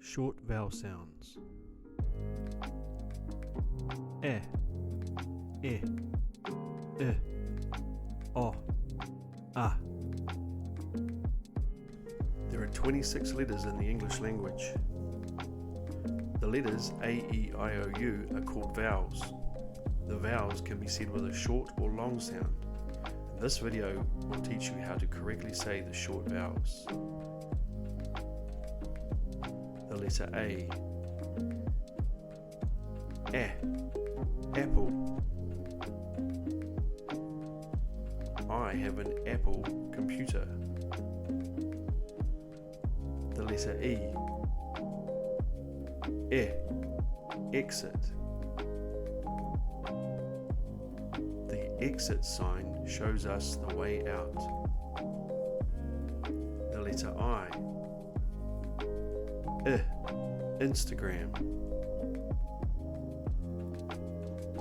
Short vowel sounds. E, o, a. There are 26 letters in the English language. The letters A, E, I, O, U are called vowels. The vowels can be said with a short or long sound. This video will teach you how to correctly say the short vowels. The letter A. Apple. I have an Apple computer. The letter E. Exit. The exit sign shows us the way out. The letter I. Instagram.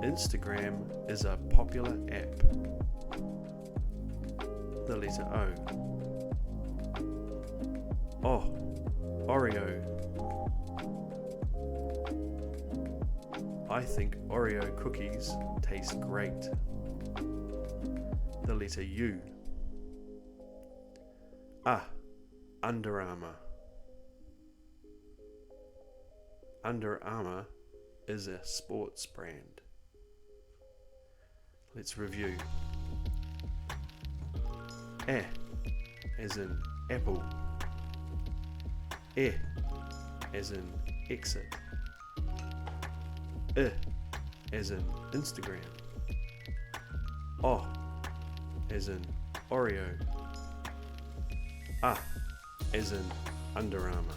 Instagram is a popular app. The letter O. Oreo. I think Oreo cookies taste great. The letter U. Under Armour. Under Armour is a sports brand. Let's review. As in apple. As in exit. As in Instagram. As in Oreo. As in Under Armour.